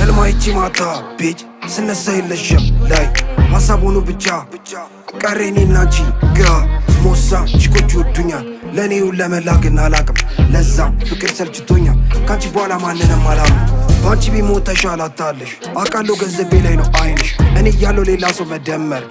Elmaichi mata bitch ስነሳ የለሽም ላይ ሐሳቡኑ ብቻ ቀሬኔ ናንቺ ጋ ሞሳ ችኮች ወዱኛል ለኔው ለመላግን አላቅም ለዛም ፍቅር ሰልችቶኛል ካንቺ በኋላ ማንንም አላም ባንቺ ቢሞት ተሻላታለሽ አቃሎ ገንዘቤ ላይ ነው አይንሽ እኔ ያለው ሌላ ሰው መደመር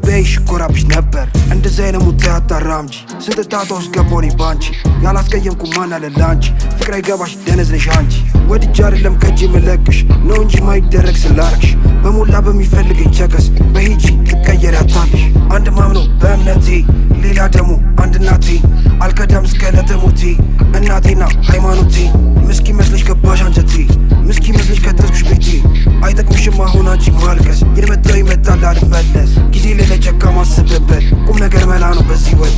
በይሽ ኮራብሽ ነበር እንደዛ አይነሙ ተያታራምጂ ስንት ታታ ውስጥ ገባሁኝ ባንቺ ያላስቀየምኩ ማን አለ ላንቺ ፍቅር አይገባሽ ደነዝ ነሽ አንቺ ወድጄ አይደለም ከእጄ መለቅሽ ነው እንጂ ማይደረግ ስላረግሽ በሞላ በሚፈልገኝ ቸከስ በሂጂ ትቀየሪያታለሽ አንድ ማምነው በእምነቴ ሌላ ደግሞ አንድ እናቴ አልከዳም እስከ ለተሞቴ እናቴና ሃይማኖቴ ምስኪ መስለሽ ገባሽ አንጀቴ ምስኪ መስለሽ ከተስኩሽ ቤቴ አይጠቅምሽም አሁን አንቺ ማልቀስ የመጣው ይመጣል አልመለስ ጊዜ ለለጨካ ማስብበት ቁም ነገር መላ ነው በዚህ ወጥ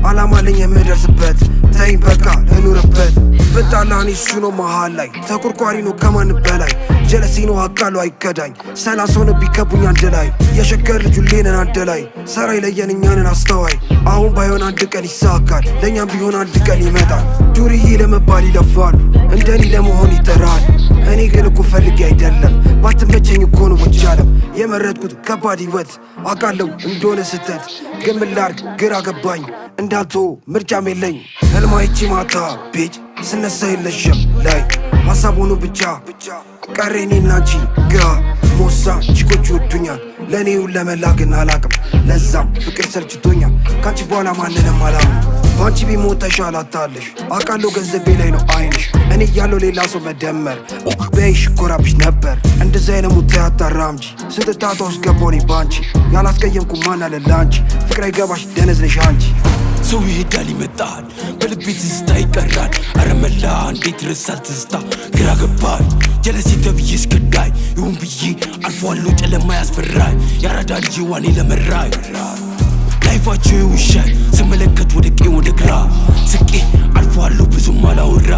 አላማለኝ የምደርስበት ተይኝ በቃ ልኑርበት ብጣላኔ እሱ ነው መሃል ላይ ተቆርቋሪ ነው ከማን በላይ ጀለሲ ነው አቃሉ አይከዳኝ ሰላሳ ሆነ ቢከቡኝ አንድ ላይ የሸገር ልጁ ሌነን አንድ ላይ ሰራይ ለየን እኛንን አስተዋይ አሁን ባይሆን አንድ ቀን ይሳካል ለእኛም ቢሆን አንድ ቀን ይመጣል ዱርዬ ለመባል ይለፋሉ እንደኔ ለመሆን ይጠራል እኔ ግን እኮ ፈልጌ አይደለም ባትመቸኝ እኮ ነው ወቻለም የመረጥኩት ከባድ ህይወት አቃለው እንደሆነ ስተት ግን ምን ላርግ ግራ ገባኝ እንዳልቶ ምርጫም የለኝ ህልማይቺ ማታ ቤጅ ስነሳ የለሽም ላይ ሐሳቡኑ ብቻ ቀሬኔ ናንቺ ጋ ሞሳ ችኮች ወዱኛል ለኔው ለመላግን አላቅም ለዛም ፍቅር ሰልችቶኛል ካንቺ በኋላ ማንንም አላም ባንቺ ቢሞት ተሻላታለሽ አቃሎ ገንዘቤ ላይ ነው አይንሽ እኔ ያለው ሌላ ሰው መደመር በይሽ ኮራብሽ ነበር እንደዛ አይነሙ ተያታራምጂ ስንት ታታ ውስጥ ገባሁኝ ባንቺ ያላስቀየምኩ ማን አለ ላንቺ ፍቅር አይገባሽ ደነዝ ነሽ አንቺ ሰው ይሄዳል ይመጣል በልቤ ትዝታ ይቀራል አረመላ እንዴት ረሳል ትዝታ ግራ ገባኝ ጀለሴ ተብዬ እስከዳይ ይሁን ብዬ አልፏለሁ ጨለማ ያስፈራኝ ያራዳ ልጅ ዋኔ ለመራይ ላይፋቸው ይውሻል ስመለከት ወደ ቀኝ ወደ ግራ ስቄ አልፏለሁ ብዙም አላወራ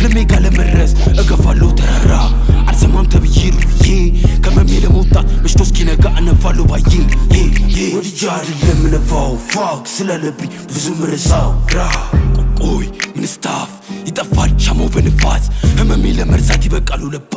ለሜ ጋር ለመድረስ እገፋለሁ ተራራ አልሰማም ተብዬ ሩዬ ከመሜ ለመውጣት መሽቶ እስኪነጋ እነፋለሁ ባዬ ወድጄ አይደለም ነፋው ፋክ ስለለብኝ ብዙ ምርሳው ራ ቆይ ምንስታፍ ይጠፋል ሻማው በንፋስ ህመሜ ለመርሳት ይበቃሉ ለፓ